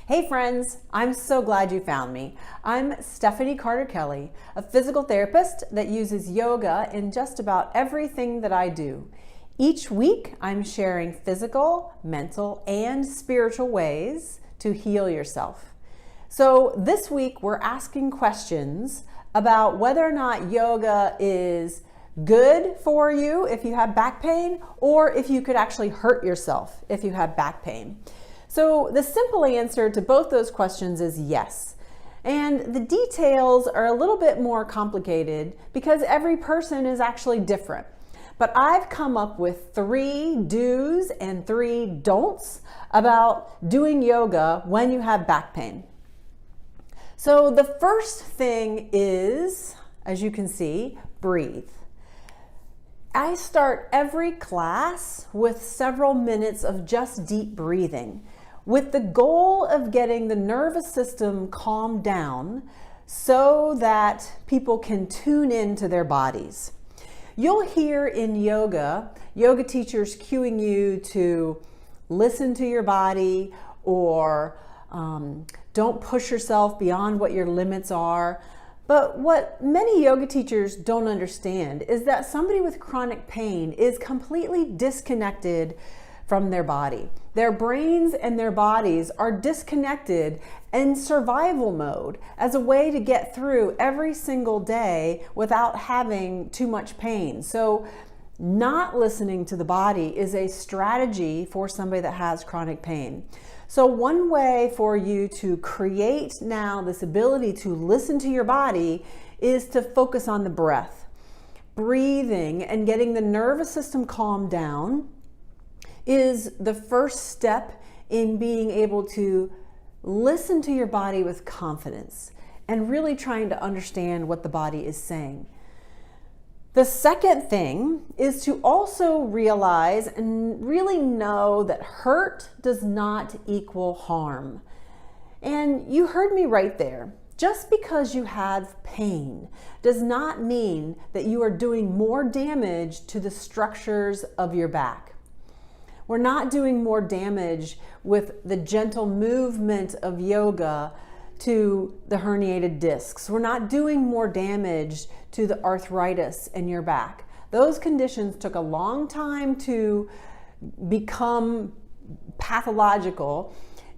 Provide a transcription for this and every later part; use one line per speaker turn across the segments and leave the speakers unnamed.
Hey friends, I'm so glad you found me. I'm Stephanie Carter-Kelley, a physical therapist that uses yoga in just about everything that I do. Each week, I'm sharing physical, mental, and spiritual ways to heal yourself. So this week, we're asking questions about whether or not yoga is good for you if you have back pain, or if you could actually hurt yourself if you have back pain. So the simple answer to both those questions is yes. And the details are a little bit more complicated because every person is actually different. But I've come up with 3 do's and 3 don'ts about doing yoga when you have back pain. So the first thing is, as you can see, breathe. I start every class with several minutes of just deep breathing, with the goal of getting the nervous system calmed down so that people can tune into their bodies. You'll hear in yoga teachers cueing you to listen to your body, or don't push yourself beyond what your limits are. But what many yoga teachers don't understand is that somebody with chronic pain is completely disconnected from their body. Their brains and their bodies are disconnected in survival mode as a way to get through every single day without having too much pain. So not listening to the body is a strategy for somebody that has chronic pain. So one way for you to create now this ability to listen to your body is to focus on the breath. Breathing and getting the nervous system calmed down is the first step in being able to listen to your body with confidence and really trying to understand what the body is saying. The second thing is to also realize and really know that hurt does not equal harm. And you heard me right there. Just because you have pain does not mean that you are doing more damage to the structures of your back. We're not doing more damage with the gentle movement of yoga to the herniated discs. We're not doing more damage to the arthritis in your back. Those conditions took a long time to become pathological.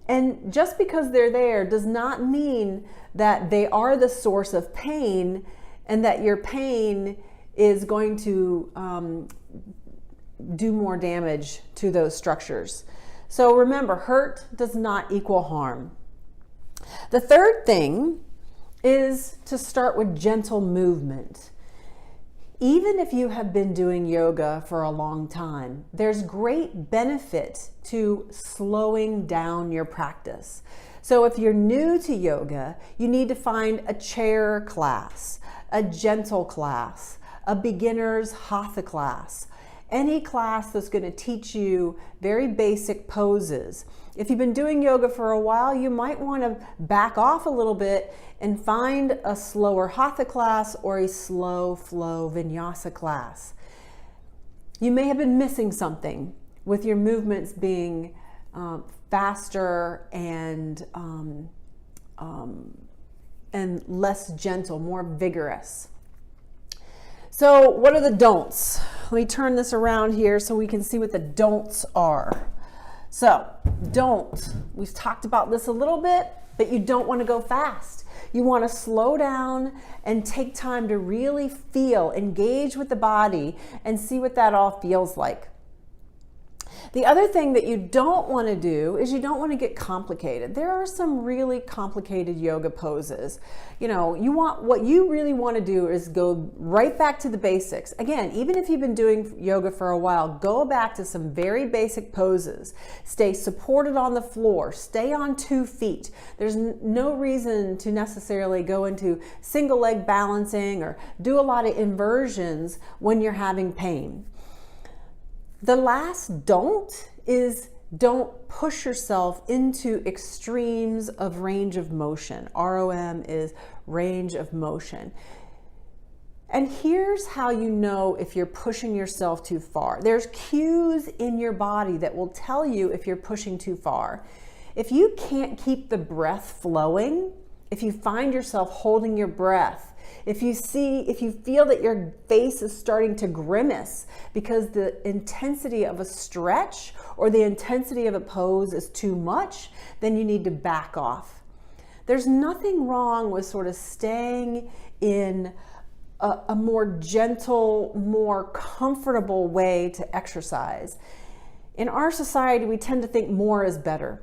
And just because they're there does not mean that they are the source of pain and that your pain is going to do more damage to those structures. So remember, hurt does not equal harm. The third thing is to start with gentle movement. Even if you have been doing yoga for a long time, there's great benefit to slowing down your practice. So if you're new to yoga, you need to find a chair class, a gentle class, a beginner's hatha class, any class that's going to teach you very basic poses. If you've been doing yoga for a while, you might want to back off a little bit and find a slower hatha class or a slow flow vinyasa class. You may have been missing something with your movements being faster and less gentle, more vigorous. So what are the don'ts? Let me turn this around here so we can see what the don'ts are. So, don't. We've talked about this a little bit, but you don't want to go fast. You want to slow down and take time to really feel, engage with the body and see what that all feels like. The other thing that you don't want to do is you don't want to get complicated. There are some really complicated yoga poses. What you really want to do is go right back to the basics. Again, even if you've been doing yoga for a while, go back to some very basic poses. Stay supported on the floor. Stay on 2 feet. There's no reason to necessarily go into single leg balancing or do a lot of inversions when you're having pain. The last don't is don't push yourself into extremes of range of motion. ROM is range of motion. And here's how you know if you're pushing yourself too far. There's cues in your body that will tell you if you're pushing too far. If you can't keep the breath flowing, if you find yourself holding your breath, if you feel that your face is starting to grimace because the intensity of a stretch or the intensity of a pose is too much, then you need to back off. There's nothing wrong with sort of staying in a more gentle, more comfortable way to exercise. In our society, we tend to think more is better.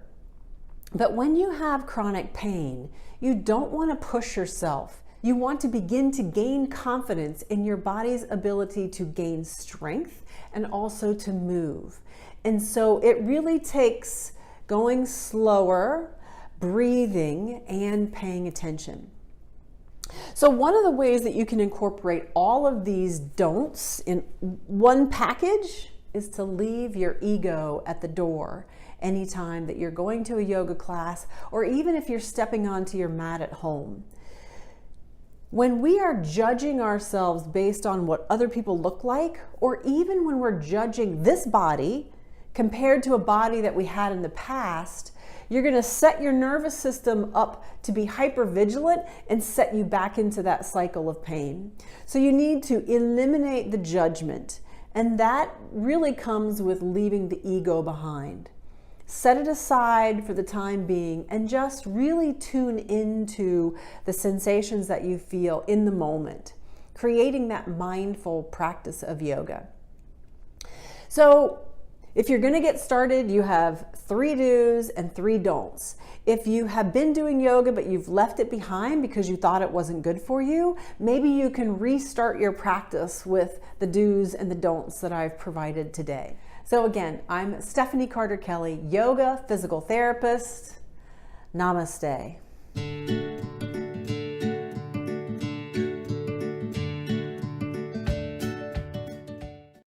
But when you have chronic pain, you don't want to push yourself. You want to begin to gain confidence in your body's ability to gain strength and also to move. And so it really takes going slower, breathing, and paying attention. So one of the ways that you can incorporate all of these don'ts in one package is to leave your ego at the door anytime that you're going to a yoga class, or even if you're stepping onto your mat at home. When we are judging ourselves based on what other people look like, or even when we're judging this body compared to a body that we had in the past, you're going to set your nervous system up to be hypervigilant and set you back into that cycle of pain. So you need to eliminate the judgment, and that really comes with leaving the ego behind. Set it aside for the time being and just really tune into the sensations that you feel in the moment, creating that mindful practice of yoga. So if you're going to get started, you have 3 do's and 3 don'ts. If you have been doing yoga but you've left it behind because you thought it wasn't good for you, maybe you can restart your practice with the do's and the don'ts that I've provided today. So again, I'm Stephanie Carter Kelley, yoga physical therapist. Namaste.